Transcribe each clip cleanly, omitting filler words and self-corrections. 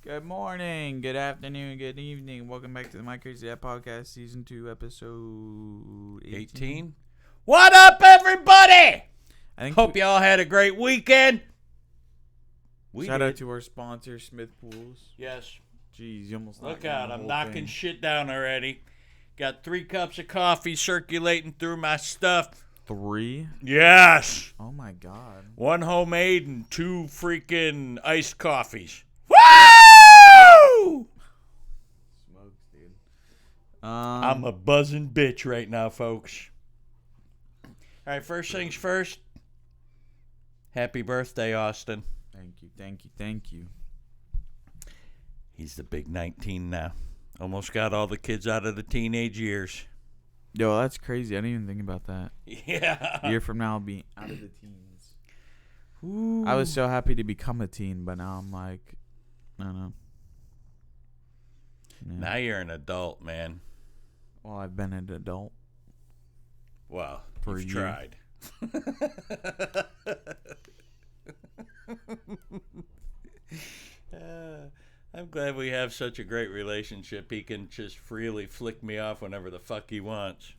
Good morning, good afternoon, good evening. Welcome back to the My Crazy Dad Podcast, Season 2, Episode 18. What up, everybody? I think Hope y'all had a great weekend. Shout out to our sponsor, Smith Pools. Yes. Jeez, you almost Look knocked down out, the I'm whole knocking thing. shit down already. Got 3 cups of coffee circulating through my stuff. 3? Yes. Oh my god. 1 homemade and 2 freaking iced coffees. Woo! Smokes, dude. I'm a buzzing bitch right now, folks. All right, first things first. Happy birthday, Austin. Thank you. He's the big 19 now. Almost got all the kids out of the teenage years. Yo, that's crazy. I didn't even think about that. Yeah. A year from now, I'll be out of the teens. Ooh. I was so happy to become a teen, but now I'm like, I don't know. Yeah. Now you're an adult, man. Well, I've been an adult. Well, For you've you. tried. I'm glad we have such a great relationship. He can just freely flick me off whenever the fuck he wants.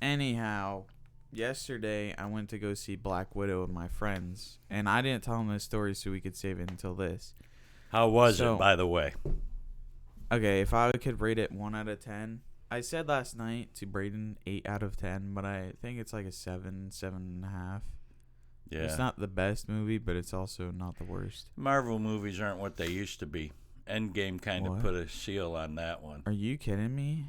Anyhow, yesterday I went to go see Black Widow with my friends, and I didn't tell them this story so we could save it until this. How was So- it, by the way? Okay, if I could rate it 1 out of 10, I said last night to Braden 8 out of 10, but I think it's like a 7.5. Yeah. It's not the best movie, but it's also not the worst. Marvel movies aren't what they used to be. Endgame kind of What? put a seal on that one. Are you kidding me?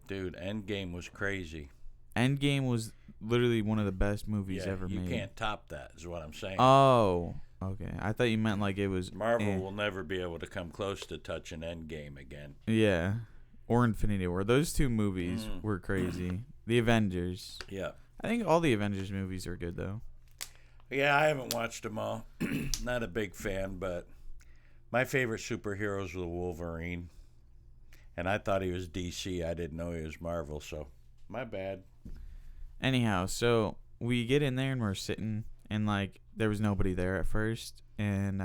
Dude, Endgame was crazy. Endgame was literally one of the best movies Yeah, ever you made. can't top that, is what I'm saying. Oh, okay. I thought you meant like it was Marvel will never be able to come close to touching Endgame again. Yeah. Or Infinity War. Those two movies Mm. were crazy. The Avengers. Yeah. I think all the Avengers movies are good, though. Yeah, I haven't watched them all. Not a big fan, but my favorite superhero is the Wolverine. And I thought he was DC. I didn't know he was Marvel, so my bad. Anyhow, so we get in there and we're sitting, and, like, there was nobody there at first. And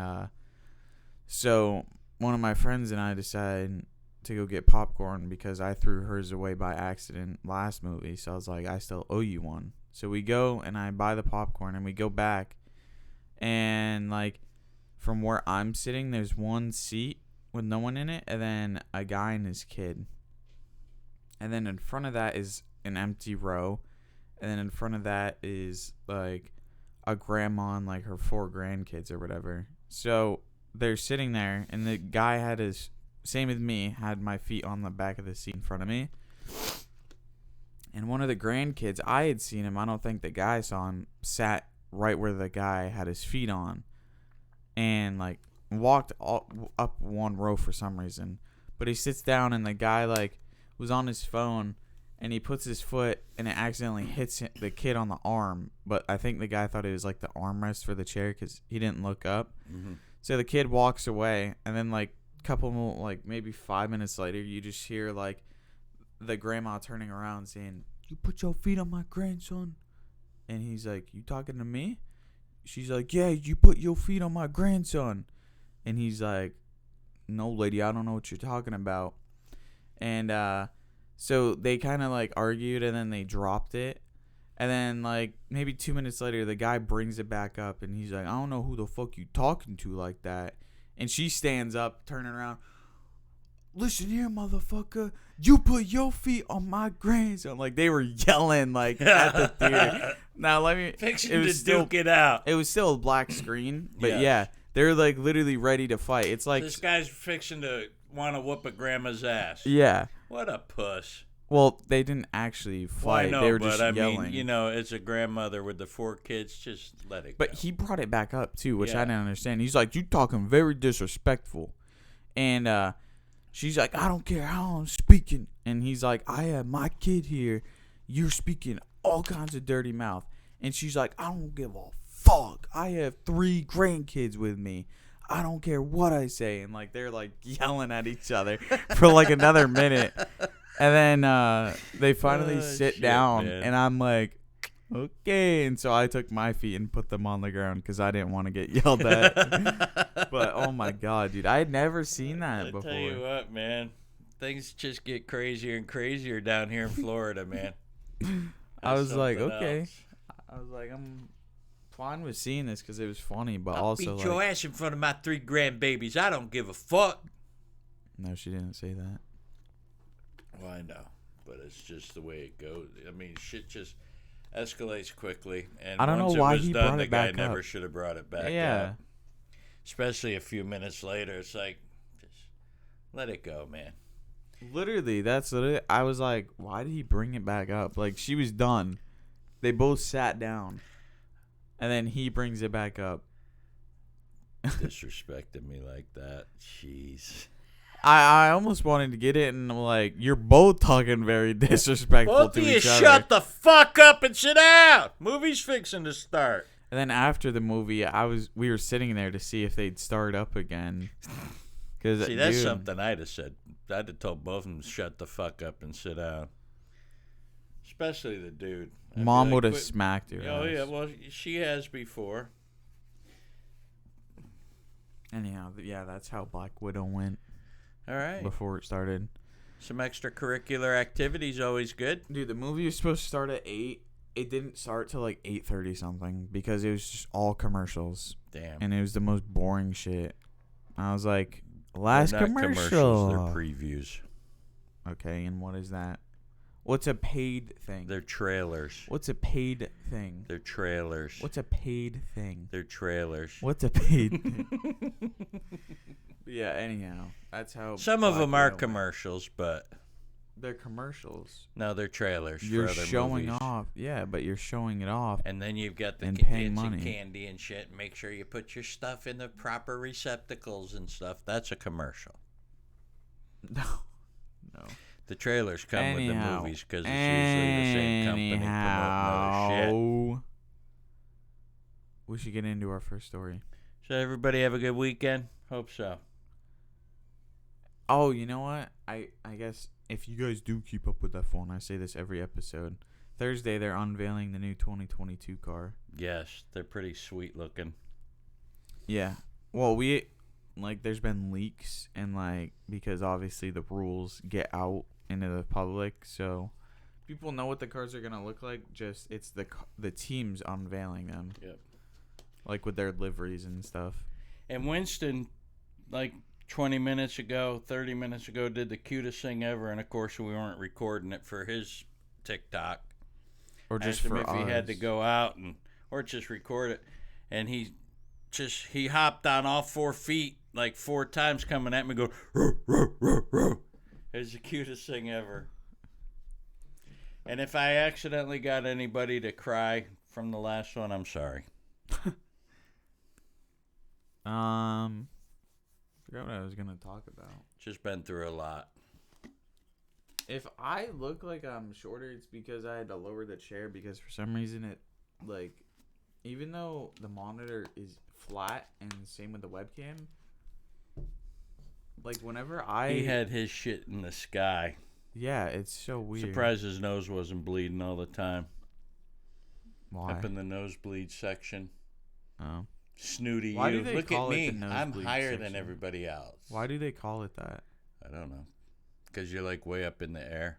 so one of my friends and I decided to go get popcorn because I threw hers away by accident last movie. So I was like, I still owe you one. So we go and I buy the popcorn and we go back. And, like, from where I'm sitting, there's one seat with no one in it, and then a guy and his kid. And then in front of that is an empty row. And then in front of that is, like, a grandma and, like, her 4 grandkids or whatever. So they're sitting there, and the guy had his, same with me, had my feet on the back of the seat in front of me. And one of the grandkids, I had seen him, I don't think the guy saw him, sat right where the guy had his feet on. And, like, walked up one row for some reason. But he sits down, and the guy, like, was on his phone, and he puts his foot, and it accidentally hits the kid on the arm. But I think the guy thought it was, like, the armrest for the chair because he didn't look up. Mm-hmm. So the kid walks away, and then, like, couple more, like, maybe 5 minutes later, you just hear, like, the grandma turning around saying, "You put your feet on my grandson." And he's like, "You talking to me?" She's like, "Yeah, you put your feet on my grandson." And he's like, "No, lady, I don't know what you're talking about." And so they kind of, like, argued, and then they dropped it. And then, like, maybe 2 minutes later, the guy brings it back up, and he's like, "I don't know who the fuck you talking to like that." And she stands up, turning around. "Listen here, motherfucker. You put your feet on my grandson." Like, they were yelling, like, at the theater. Now, let me... Fiction it to was still, duke it out. it was still a black screen. But, Yes. yeah, they're, like, literally ready to fight. It's like... This guy's fiction to want to whoop a grandma's ass. Yeah. What a puss. Well, they didn't actually fight. Well, I know, they were but just I yelling. mean, you know, as a grandmother with the 4 kids, just let it But go. he brought it back up, too, which I Yeah. didn't understand. He's like, "You talking very disrespectful." And she's like, "I don't care how I'm speaking." And he's like, "I have my kid here. You're speaking all kinds of dirty mouth." And she's like, "I don't give a fuck. I have 3 grandkids with me. I don't care what I say." And, like, they're, like, yelling at each other for, like, another minute. And then they finally sit shit, down, man. and I'm like, Okay. And so I took my feet and put them on the ground because I didn't want to get yelled at. But oh my god, dude, I had never seen that before. I tell you what, man, things just get crazier and crazier down here in Florida, man. I was like, something okay. else. I was like, I'm fine with seeing this because it was funny, but I'll also beat like, your ass in front of my 3 grandbabies. I don't give a fuck. no, she didn't say that. Well, I know, but it's just the way it goes. I mean, shit just escalates quickly, and I don't once know why it was he done, brought the it guy back never up. should have brought it back Yeah. up. Especially a few minutes later, it's like, just let it go, man. Literally, that's it. I was like, why did he bring it back up? Like, she was done. They both sat down. And then he brings it back up. Disrespecting me like that, jeez. I almost wanted to get it, and I'm like, you're both talking very disrespectful Both to of you each other. shut the fuck up and sit down. Movie's fixing to start. And then after the movie, we were sitting there to see if they'd start up again. Cause, See, that's dude, something I'd have said. I'd have told both of them to shut the fuck up and sit down. Especially the dude. I'd be Mom like, would have "Quit." smacked her. Oh, ass. yeah, well, she has before. Anyhow, yeah, that's how Black Widow went All right. before it started. Some extracurricular activities always good. Dude, the movie was supposed to start at 8. It didn't start till like 8:30 something because it was just all commercials. Damn. And it was the most boring shit. I was like, last They're not commercial. commercials, they're previews. Okay, and what is that? What's a paid thing? They're trailers. What's a paid thing? They're trailers. What's a paid thing? They're trailers. What's a paid thing? Yeah, anyhow, that's how Some of Black them are Widow went. commercials, but They're commercials. no, they're trailers You're for other showing movies. off. Yeah, but you're showing it off. And then you've got the And kids paying and money. candy and shit. Make sure you put your stuff in the proper receptacles and stuff. That's a commercial. No. No. The trailers come with the Anyhow. movies because it's usually the same company promoting other shit. Anyhow. We should get into our first story. So everybody have a good weekend? Hope so. Oh, you know what? I guess if you guys do keep up with F1, I say this every episode. Thursday, they're unveiling the new 2022 car. Yes, they're pretty sweet looking. Yeah. Well, there's been leaks, and, because obviously the rules get out into the public, so people know what the cars are going to look like, just it's the teams unveiling them. Yep. Like with their liveries and stuff. And Winston, 20 minutes ago, 30 minutes ago, did the cutest thing ever, and of course we weren't recording it for his TikTok. Or just Asked him for if us. he had to go out or just record it, and he hopped on all 4 feet 4 times, coming at me, go roo, roo, roo, roo. It was the cutest thing ever. And if I accidentally got anybody to cry from the last one, I'm sorry. Forgot what I was gonna talk about. Just been through a lot. If I look like I'm shorter, it's because I had to lower the chair because for some reason it, even though the monitor is flat and same with the webcam, whenever He had his shit in the sky. yeah, it's so weird. Surprised his nose wasn't bleeding all the time. Why? Up in the nosebleed section. Oh. Snooty Why you. do they Look call at it me. the I'm nosebleed higher than section? everybody else. Why do they call it that? I don't know. Because you're way up in the air.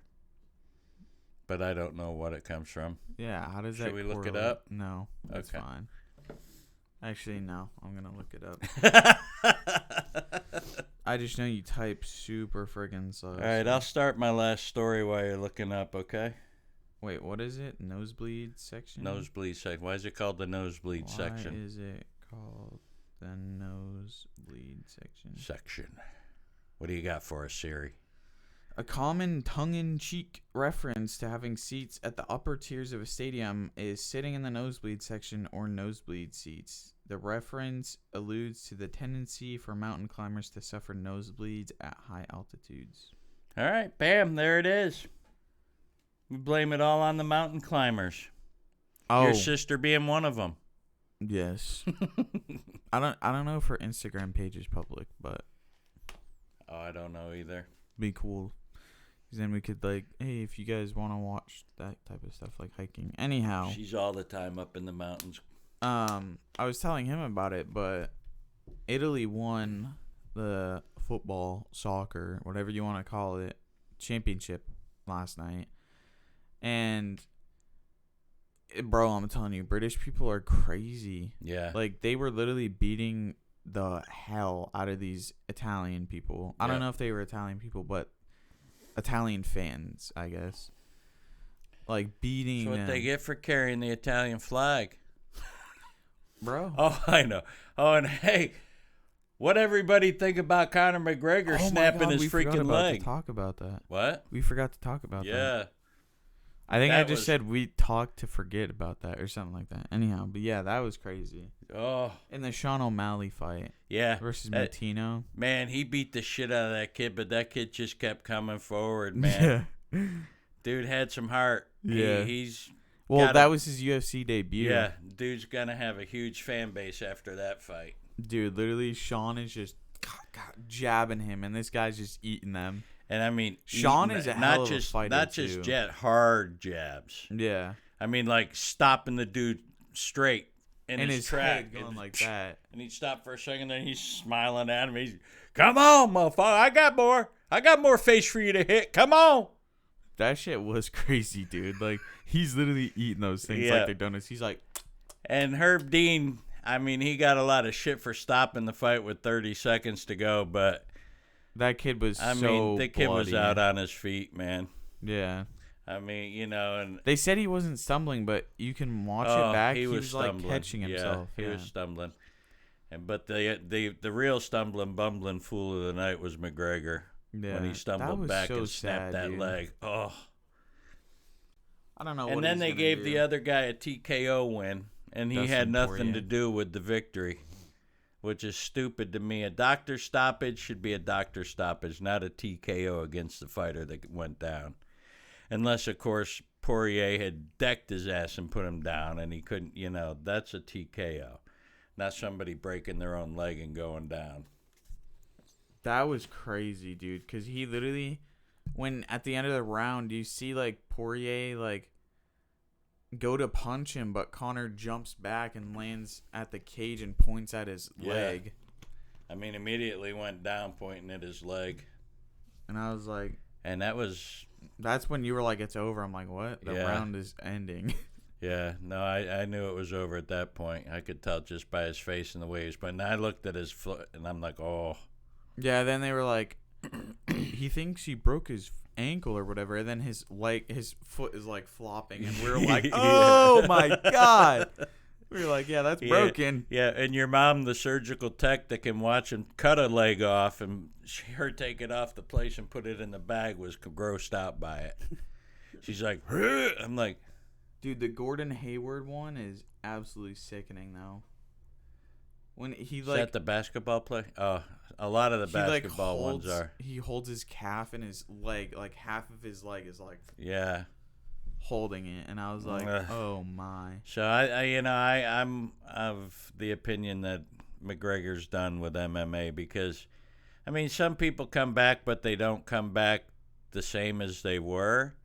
But I don't know what it comes from. Yeah, how does that Should we look it correlate? up? No, that's Okay. fine. Actually, no. I'm going to look it up. I just know you type super friggin' slow. All right, I'll start my last story while you're looking up, okay? Wait, what is it? Nosebleed section? Nosebleed section. Why is it called the nosebleed section? Why is it called the nosebleed section? Section. What do you got for us, Siri? A common tongue-in-cheek reference to having seats at the upper tiers of a stadium is sitting in the nosebleed section or nosebleed seats. The reference alludes to the tendency for mountain climbers to suffer nosebleeds at high altitudes. All right, bam, there it is. We blame it all on the mountain climbers. Oh, Your sister being one of them. yes. I don't know if her Instagram page is public, but Oh, I don't know either. be cool. Because then we could, like, hey, if you guys want to watch that type of stuff, like hiking. Anyhow. She's all the time up in the mountains. I was telling him about it, but Italy won the football, soccer, whatever you want to call it, championship last night. And, bro, I'm telling you, British people are crazy. Yeah. Like, they were literally beating the hell out of these Italian people. I don't know if they were Italian people, but Italian fans, I guess. Like, beating That's what they get for carrying the Italian flag. Bro. Oh, I know. Oh, and hey, what everybody think about Conor McGregor snapping his freaking leg? To talk about that. What? We forgot to talk about that. Yeah. I think I just said we talked to forget about that or something like that. Anyhow, but yeah, that was crazy. Oh. In the Sean O'Malley fight. Yeah. Versus Martino. Man, he beat the shit out of that kid, but that kid just kept coming forward, man. Yeah. Dude had some heart. Yeah. He's... Well, that was his UFC debut. Yeah, dude's going to have a huge fan base after that fight. Dude, literally, Sean is just jabbing him, and this guy's just eating them. And I mean, Sean is a hell of a fighter, not just hard jabs. Yeah. I mean, like stopping the dude straight in his track. Head going like that. And he stopped for a second, then he's smiling at him. He's, come on, motherfucker. I got more face for you to hit. Come on. That shit was crazy, dude. Like, he's literally eating those things like they're donuts. He's like... And Herb Dean, I mean, he got a lot of shit for stopping the fight with 30 seconds to go, but... That kid was the kid was out on his feet, man. Yeah. I mean, you know, and... They said he wasn't stumbling, but you can watch it back. He was like, catching himself. Yeah, he was stumbling. But the real stumbling, bumbling fool of the night was McGregor. Yeah, when he stumbled back and snapped that leg. Oh. I don't know. And then they gave the other guy a TKO win, and he had nothing to do with the victory, which is stupid to me. A doctor stoppage should be a doctor stoppage, not a TKO against the fighter that went down. Unless, of course, Poirier had decked his ass and put him down, and he couldn't, that's a TKO. Not somebody breaking their own leg and going down. That was crazy, dude, because he literally, when at the end of the round, you see, like, Poirier, like, go to punch him, but Conor jumps back and lands at the cage and points at his leg. I mean, immediately went down pointing at his leg. And I was like... And that's when you were like, it's over. I'm like, what? The round is ending. Yeah, no, I knew it was over at that point. I could tell just by his face and the way he was playing. I looked at his foot, and I'm like, oh... Yeah, then they were like, he thinks he broke his ankle or whatever, and then his foot is like flopping, and we're like, oh my god. We were like, yeah, that's broken. Yeah, and your mom, the surgical tech that can watch him cut a leg off, and her take it off the place and put it in the bag was grossed out by it. She's like, I'm like, dude, the Gordon Hayward one is absolutely sickening though. When he is that the basketball play? A lot of the basketball ones are. He holds his calf and his leg, like half of his leg is like holding it, and I was like, oh my. So I'm of the opinion that McGregor's done with MMA because, I mean, some people come back, but they don't come back the same as they were.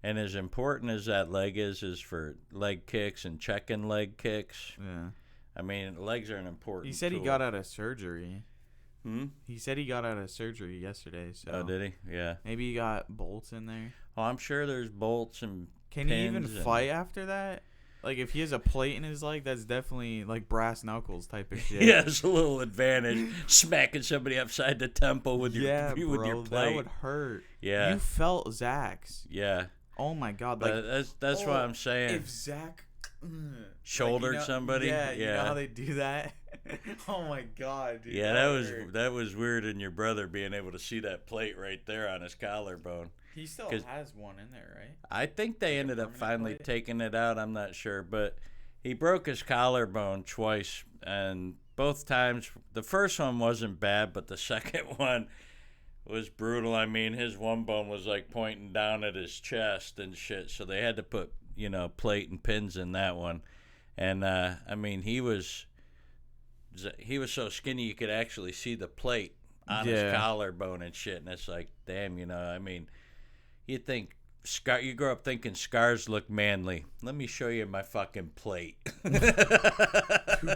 And as important as that leg is for leg kicks and checking leg kicks. Yeah. I mean, legs are an important He said tool. He got out of surgery. Hmm? He said he got out of surgery yesterday. So oh, did he? Yeah. Maybe he got bolts in there. Oh, I'm sure there's bolts and Can he even fight after that? Like, if he has a plate in his leg, that's definitely, like, brass knuckles type of shit. Yeah, it's a little advantage. Smacking somebody upside the temple with your with your plate. That would hurt. Yeah. You felt Zach's. Yeah. Oh, my God. Like, that's what I'm saying. If Zach... shouldered somebody. Yeah, you know how they do that. Oh my god, dude. Yeah, that was weird. In your brother being able to see that plate right there on his collarbone. He still has one in there, right? I think they ended up finally taking it out. I'm not sure, but he broke his collarbone twice, and both times the first one wasn't bad, but the second one was brutal. I mean, his one bone was like pointing down at his chest and shit, so they had to put plate and pins in that one. And I mean, he was so skinny you could actually see the plate on his collarbone and shit. And it's like, damn, I mean, You think you grow up thinking scars look manly. Let me show you my fucking plate. Dude,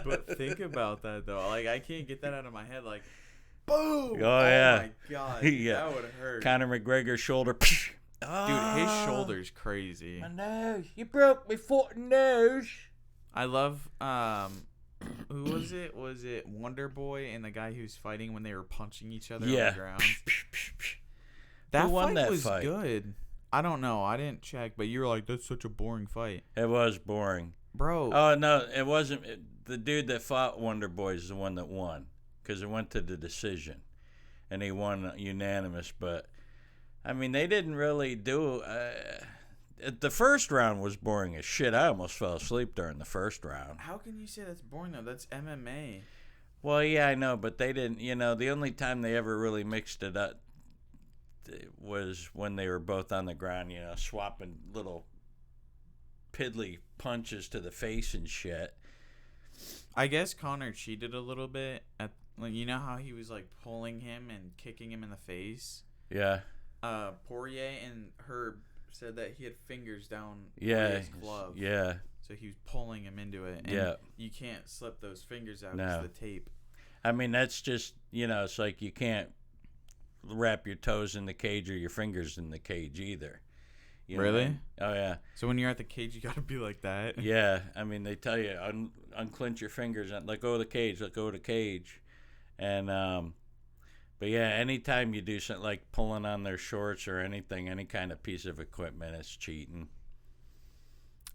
but think about that though. Like I can't get that out of my head. Like, boom! Oh, yeah. My god, Yeah. that would hurt. Conor McGregor's shoulder. Dude, his Ah, shoulder's crazy. my nose. You broke my fucking nose. I love who was it? Was it Wonder Boy and the guy who's fighting when they were punching each other on Yeah. the ground? That Who won fight that was fight? good. I don't know. I didn't check, but you were like, "That's such a boring fight, It was boring. bro." Oh no, it wasn't. The dude that fought Wonder Boy is the one that won because it went to the decision, and he won unanimous. But I mean, they didn't really do. The first round was boring as shit. I almost fell asleep during the first round. How can you say that's boring though? That's MMA. Well, yeah, I know, but they didn't. You know, the only time they ever really mixed it up was when they were both on the ground. You know, swapping little piddly punches to the face and shit. I guess Connor cheated a little bit at like you know how he was like pulling him and kicking him in the face. Yeah. Poirier and Herb said that he had fingers down Yeah. Poirier's glove. Yeah. So he was pulling him into it. And Yeah. you can't slip those fingers out No. because the tape. I mean, that's just, you know, it's like you can't wrap your toes in the cage or your fingers in the cage either. You know what I Really? mean? Oh, yeah. So when you're at the cage, you gotta be like that. Yeah. I mean, they tell you, unclench your fingers, and let go of the cage, let go of the cage. And, but yeah, anytime you do something like pulling on their shorts or anything, any kind of piece of equipment, it's cheating.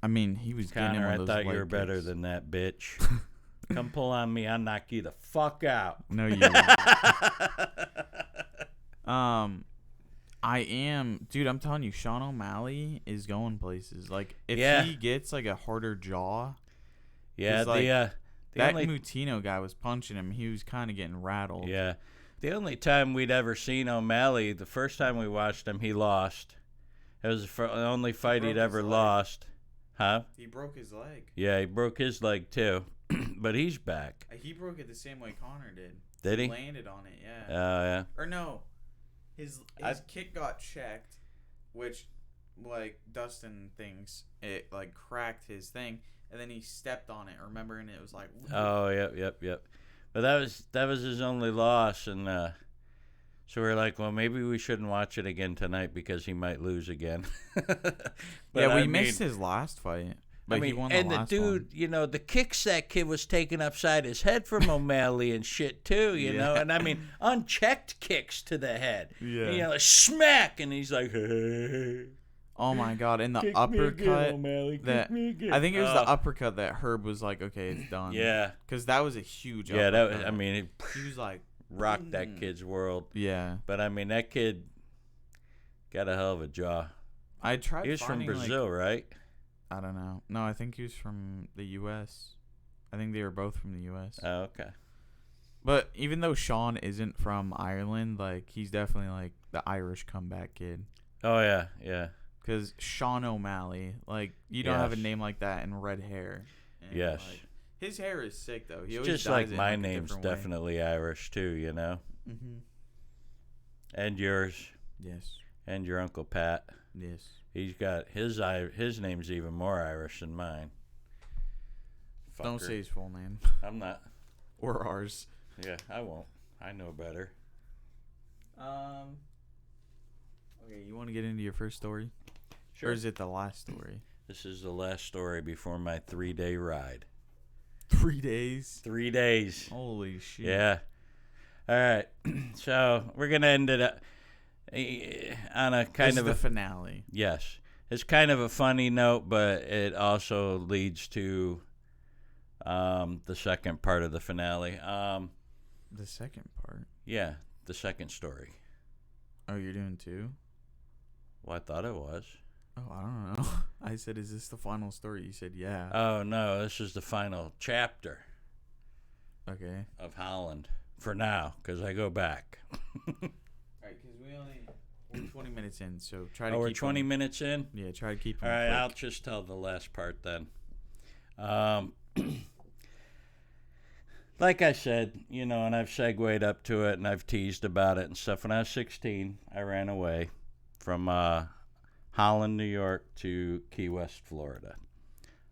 I mean, he was getting him Connor, one I of those thought you leg were better kicks. than that, bitch. Come pull on me, I'll knock you the fuck out. No, you. Won't. I am, dude. I'm telling you, Sean O'Malley is going places. Like, if Yeah. he gets like a harder jaw, Yeah, It's like, the that only Mutino guy was punching him. He was kind of getting rattled. Yeah. The only time we'd ever seen O'Malley, the first time we watched him, he lost. It was the only fight broke he'd his ever leg. lost. Huh? He broke his leg. Yeah, he broke his leg too. But he's back. He broke it the same way Connor did. Did he? Landed on it, yeah. Yeah. Or no, his kick got checked, which, like Dustin thinks, it like cracked his thing, and then he stepped on it. Remember, and it was like. Oh, yep. But that was his only loss, and so we're like, well, maybe we shouldn't watch it again tonight because he might lose again. But Yeah, we I missed mean, his last fight. But I mean, he won and the the last dude, one. you know, the kicks that kid was taking upside his head from O'Malley and shit too, you know, and I mean, unchecked kicks to the head. Yeah. You know, like, smack, and he's like, hey, Oh my god! And the kick me again, uppercut. O'Malley, kick that me again. I think it was the uppercut that Herb was like, "Okay, it's done." Yeah, Because that was a huge. yeah, that was, uppercut. I mean, it he was like, rocked that kid's world. yeah. But I mean, that kid got a hell of a jaw. I tried. He was from finding, Brazil, right? I don't know. No, I think he was from the U.S. I think they were both from the U.S. Oh, okay. But even though Sean isn't from Ireland, like he's definitely like the Irish comeback kid. Oh yeah, yeah, Because Sean O'Malley, like you don't have a Yes. name like that and red hair. And, Yes. like, his hair is sick though. He It's always just dyes like it in, my a name's different way. definitely Irish too, you know, Mhm. and yours, Yes. and your Uncle Pat. Yes. He's got his name's even more Irish than mine. Don't Fucker. say his full name I'm not. or ours. Yeah, I won't. I know better. Okay, you want to get into your first story, or is it the last story? This is the last story before my 3-day ride. 3 days. 3 days. Holy shit. Yeah. All right. So we're gonna end it up on a This kind is of the a finale. yes. It's kind of a funny note, but it also leads to the second part of the finale. The second part. Yeah, the second story. Oh, you're doing two? Well, I thought it was. Oh, I don't know. I said, is this the final story? You said, yeah. Oh no, this is the final chapter Okay. of Holland for now, because I go back. All right, because we're 20 minutes in, so try to Oh, we're keep 20 them- minutes in. Yeah, try to keep All them right, quick. I'll just tell the last part then. Like I said, you know, and I've segued up to it and I've teased about it and stuff. When I was 16, I ran away from Holland, New York to Key West, Florida.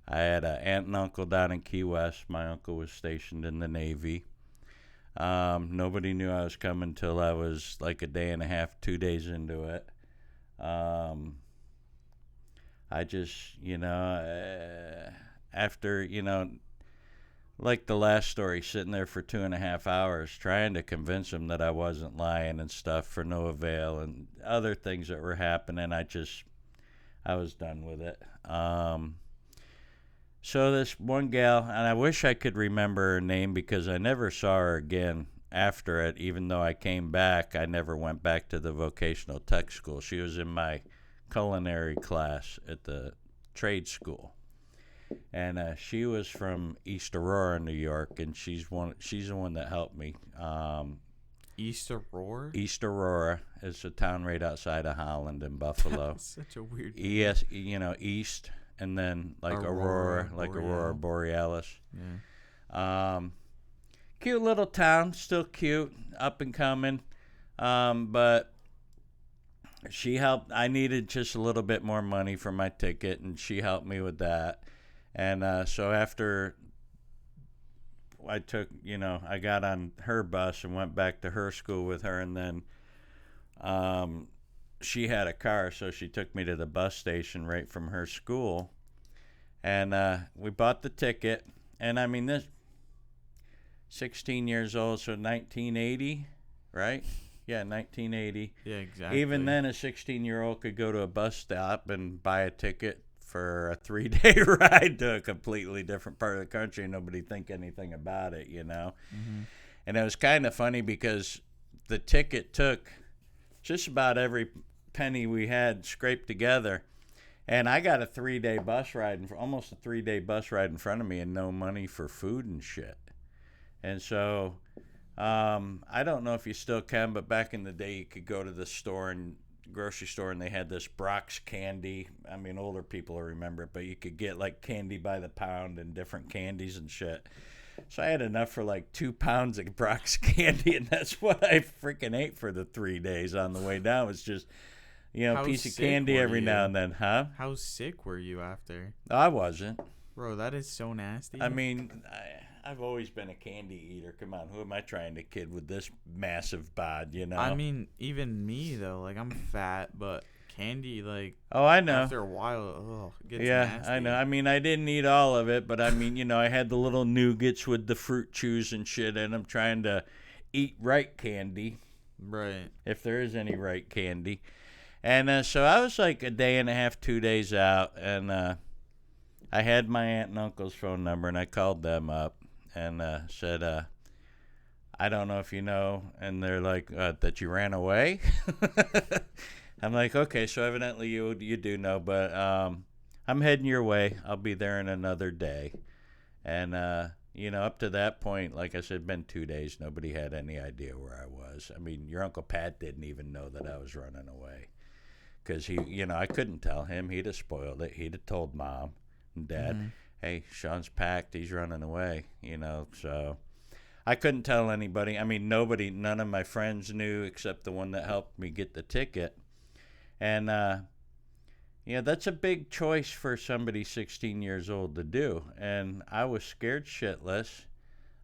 I had an aunt and uncle down in Key West. My uncle was stationed in the Navy. Nobody knew I was coming till I was like a day and a half, 2 days into it. I just, after, like the last story, sitting there for 2.5 hours trying to convince him that I wasn't lying and stuff for no avail, and other things that were happening, I was done with it. So this one gal, and I wish I could remember her name because I never saw her again after it. Even though I came back, I never went back to the vocational tech school. She was in my culinary class at the trade school, and she was from East Aurora, New York, and she's the one that helped me. East Aurora? East Aurora is a town right outside of Holland in Buffalo. Such a weird name. East, and then like Aurora, like Aurora Borealis. Yeah. Cute little town, still cute, up and coming. But she helped. I needed just a little bit more money for my ticket, and she helped me with that. And so after I took, I got on her bus and went back to her school with her, and then she had a car, so she took me to the bus station right from her school, and we bought the ticket. And I mean, this 16 years old, so 1980, right? Yeah, 1980. Yeah, exactly. Even then, a 16-year-old could go to a bus stop and buy a ticket for a 3-day ride to a completely different part of the country, and nobody think anything about it, Mm-hmm. And it was kind of funny because the ticket took just about every penny we had scraped together, and I got a 3-day bus ride, almost a 3-day bus ride in front of me, and no money for food and shit. And so I don't know if you still can, but back in the day you could go to the grocery store, and they had this Brock's candy. I mean, older people will remember it, but you could get like candy by the pound and different candies and shit. So I had enough for like 2 pounds of Brock's candy, and that's what I freaking ate for the 3 days on the way down. It's just, a piece of candy every now and then, huh? How sick were you after? I wasn't. Bro, that is so nasty. I mean, I've always been a candy eater. Come on, who am I trying to kid with this massive bod, I mean, even me, though. Like, I'm fat, but candy, like... Oh, I know. After a while, it gets yeah, nasty. I know. I mean, I didn't eat all of it, but I mean, I had the little nougats with the fruit chews and shit, and I'm trying to eat right candy. Right. If there is any right candy. And so I was like a day and a half, 2 days out, and I had my aunt and uncle's phone number, and I called them up and said, I don't know if you know, and they're like, that you ran away? I'm like, okay, so evidently you do know, but I'm heading your way. I'll be there in another day. And, up to that point, like I said, been 2 days. Nobody had any idea where I was. I mean, your Uncle Pat didn't even know that I was running away. Because I couldn't tell him. He'd have spoiled it. He'd have told Mom and Dad, hey, Sean's packed. He's running away, so... I couldn't tell anybody. I mean, none of my friends knew except the one that helped me get the ticket. And, that's a big choice for somebody 16 years old to do. And I was scared shitless.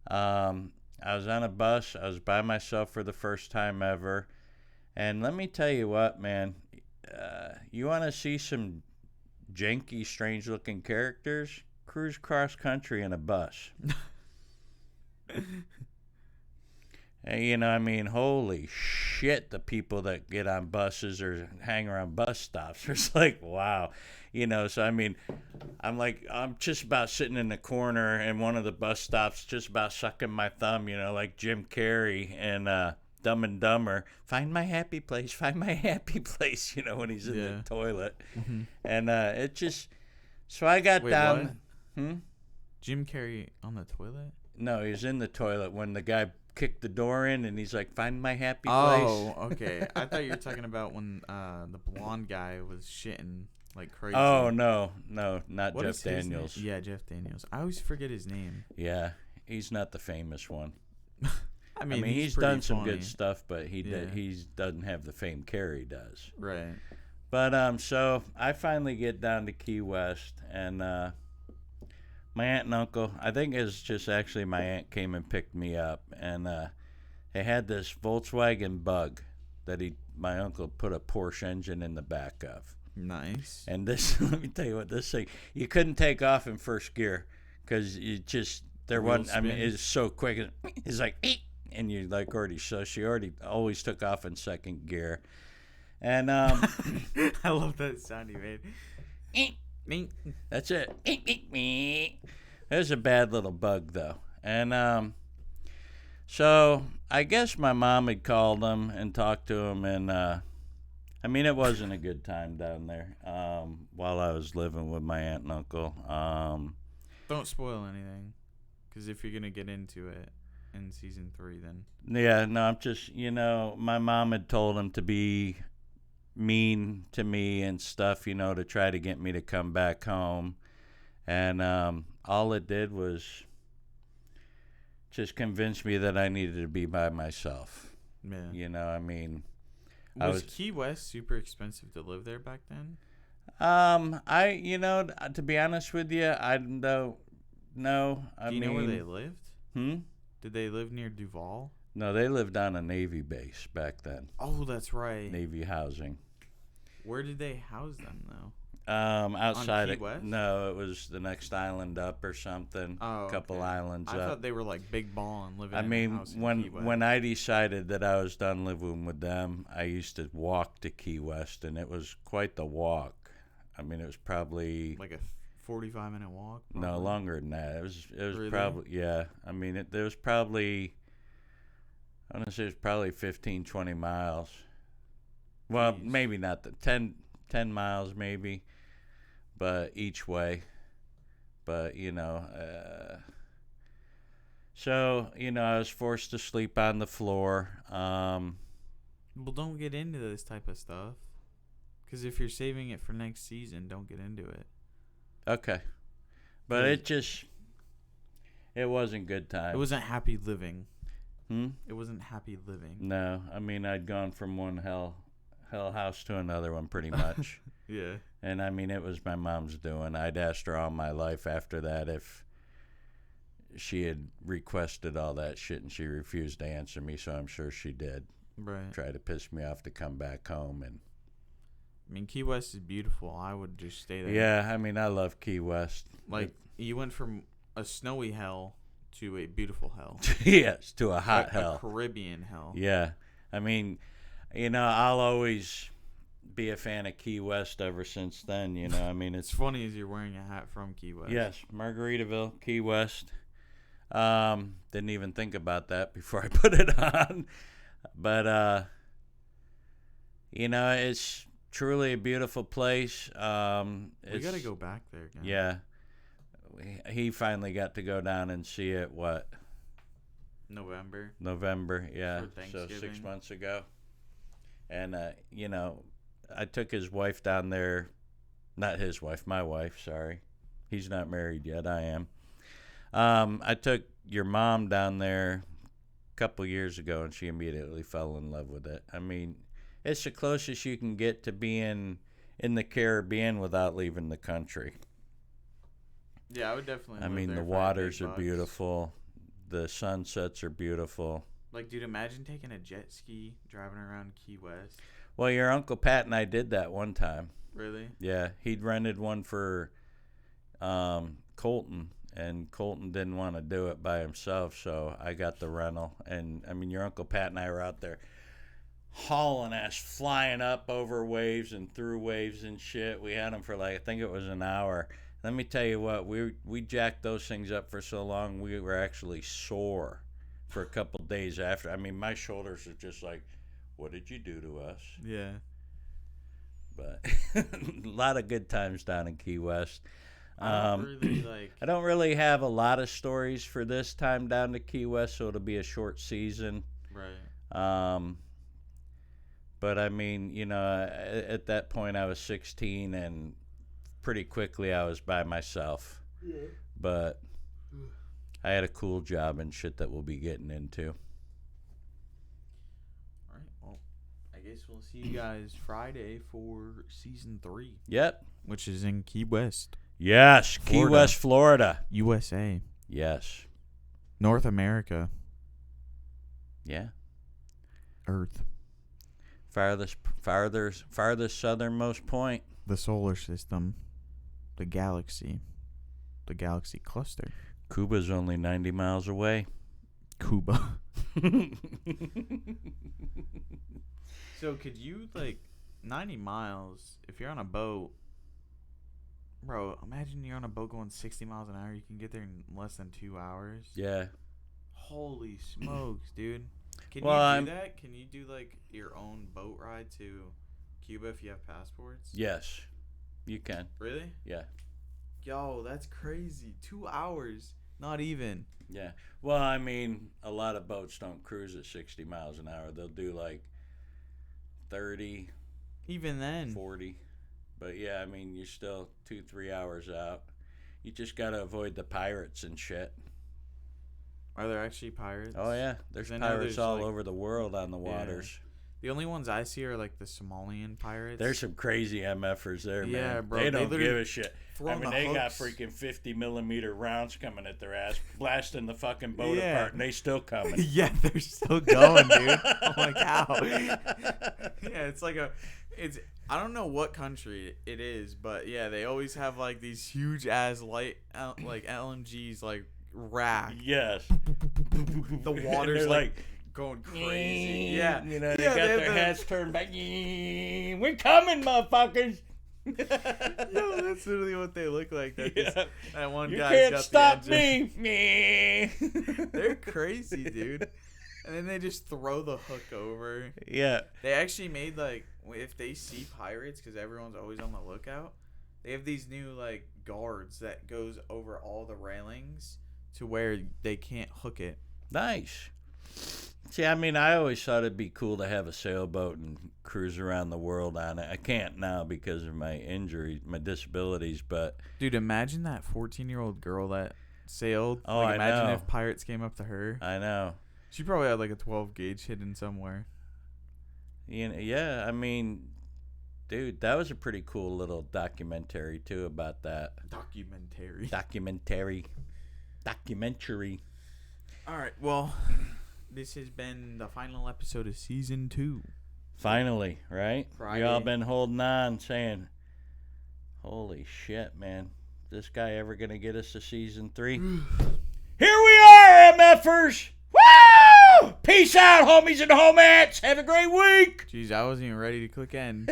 I was on a bus. I was by myself for the first time ever. And let me tell you what, man. You want to see some janky, strange-looking characters? Cruise cross country in a bus. I mean, holy shit, the people that get on buses or hang around bus stops. It's like, wow. So I mean, I'm just about sitting in the corner and one of the bus stops just about sucking my thumb, like Jim Carrey and Dumb and Dumber. Find my happy place, when he's in the toilet. Mm-hmm. And it just, so I got down. What? Jim Carrey on the toilet? No, he was in the toilet when the guy kicked the door in, and he's like, find my happy place. Oh, okay. I thought you were talking about when the blonde guy was shitting like crazy. Oh, no, not What Jeff Daniels. Yeah, Jeff Daniels. I always forget his name. Yeah, he's not the famous one. I mean, he's pretty done some funny. good stuff, but he doesn't have the fame Carrey does. Right. But so I finally get down to Key West, and my aunt and uncle. I think it's just actually my aunt came and picked me up, and they had this Volkswagen Bug that my uncle put a Porsche engine in the back of. Nice. And this, let me tell you what, this thing, you couldn't take off in first gear because there Wheel wasn't, I mean, spin. it's so quick. It's like, "Eek," and you like already, so she already always took off in second gear. And I love that sound you made. "Eek." That's it. "Eek, eek, eek." It was a bad little bug, though. And so I guess my mom had called him and talked to him, and I mean, it wasn't a good time down there while I was living with my aunt and uncle. Don't spoil anything, because if you're gonna get into it in season 3, then Yeah, no, I'm just, my mom had told him to be mean to me and stuff, to try to get me to come back home. And all it did was just convince me that I needed to be by myself. yeah. I mean, I Was was, Key West super expensive to live there back then? to be honest with you, I don't know. Do you know where they lived? Hmm? Did they live near Duval? No, they lived on a Navy base back then. Oh, that's right. Navy housing. Where did they house them though? Outside Key of, West? no, it was the next island up or something. Oh, A couple okay. islands I up. thought they were like big ball and living I in a mean, house in Key West. when I decided that I was done living with them, I used to walk to Key West, and it was quite the walk. I mean, it was probably like a 45-minute walk. no probably? longer than that. It was Really? probably, yeah. I mean, there was probably, I want to say it was probably 15, 20 miles. Well, Jeez. maybe not 10 miles maybe, but each way. But so I was forced to sleep on the floor. Well, don't get into this type of stuff. Because if you're saving it for next season, don't get into it. Okay, but it wasn't good time. It wasn't happy living. Hmm? It wasn't happy living. No, I mean, I'd gone from one hell house to another one pretty much. Yeah. And I mean, it was my mom's doing. I'd asked her all my life after that if she had requested all that shit, and she refused to answer me, so I'm sure she did. Right. Try to piss me off to come back home. And I mean, Key West is beautiful. I would just stay there. yeah, I mean, I love Key West. Like, you went from a snowy hell to a beautiful hell. Yes, to a hot Like hell. A Caribbean hell. Yeah. I mean, I'll always be a fan of Key West ever since then. I mean, It's funny as you're wearing a hat from Key West. yes, Margaritaville, Key West. Didn't even think about that before I put it on. But, it's truly a beautiful place. We got to go back there again. Yeah. He finally got to go down and see it, November. November, yeah. For So 6 Thanksgiving. months ago. And, I took his wife down there. Not his wife, my wife, sorry. He's not married yet. I am. I took your mom down there a couple years ago, and she immediately fell in love with it. I mean, it's the closest you can get to being in the Caribbean without leaving the country. Yeah, I would definitely. I live mean, there the if I had waters big are bucks. beautiful. The sunsets are beautiful. Like, dude, imagine taking a jet ski, driving around Key West. Well, your Uncle Pat and I did that one time. Really? Yeah, he'd rented one for Colton, and Colton didn't want to do it by himself, so I got the rental. And, I mean, your Uncle Pat and I were out there hauling ass, flying up over waves and through waves and shit. We had them for, I think it was an hour. Let me tell you what, we jacked those things up for so long, we were actually sore for a couple days after. I mean, my shoulders are just like, what did you do to us? Yeah. But a lot of good times down in Key West. I don't really like. I don't really have a lot of stories for this time down to Key West, so it'll be a short season. Right. But I mean, at that point I was 16, and pretty quickly I was by myself. Yeah. But I had a cool job and shit that we'll be getting into. All right. Well, I guess we'll see you guys Friday for season 3, Yep. which is in Key West, Yes. Key Florida. West, Florida. USA, Yes. North America, Yeah. Earth, Farthest southernmost point. the solar system, the galaxy cluster, Cuba's only 90 miles away. Cuba. So could you, like, 90 miles, if you're on a boat, bro, imagine you're on a boat going 60 miles an hour. You can get there in less than 2 hours. Yeah. Holy smokes, dude. Can Well, you do that? Can you do, like, your own boat ride to Cuba if you have passports? Yes. You can. Really? Yeah. Yo, that's crazy. 2 hours. Not even. Yeah. Well, I mean, a lot of boats don't cruise at 60 miles an hour. They'll do like 30, Even then. 40. But yeah, I mean, you're still 2-3 hours out. You just got to avoid the pirates and shit. Are there actually pirates? Oh, yeah. There's 'Cause I know pirates there's, all like- over the world on the waters. The only ones I see are, like, the Somalian pirates. There's some crazy MFers there, man. Yeah, bro, They they don't literally give a shit. I throwing mean, the they got hooks. freaking 50 millimeter rounds coming at their ass, blasting the fucking boat Yeah. apart, and they still coming. Yeah, they're still going, dude. I'm like, how? Yeah, it's like I don't know what country it is, but yeah, they always have like these huge ass like LMGs like rack. Yes. The water's They're like going crazy. Yeah, You know, they yeah, got have their the- heads turned back. We're coming, motherfuckers. Yo, that's literally what they look like. That one You guy's can't got stop the engine. me. They're crazy, dude. And then they just throw the hook over. Yeah. They actually made, like, if they see pirates, because everyone's always on the lookout, they have these new, like, guards that goes over all the railings to where they can't hook it. Nice. See, I mean, I always thought it'd be cool to have a sailboat and cruise around the world on it. I can't now because of my injury, my disabilities, but Dude, imagine that 14-year-old girl that sailed. Oh, like, I imagine know. if pirates came up to her. I know. She probably had, like, a 12 gauge hidden somewhere. You know, yeah, I mean, dude, that was a pretty cool little documentary, too, about that. Documentary. Documentary. All right, well, this has been the final episode of season 2. Finally, right? Friday. We all been holding on, saying, holy shit, man. Is this guy ever going to get us to season 3? Here we are, MFers! Woo! Peace out, homies and homettes. Have a great week. Jeez, I wasn't even ready to click end.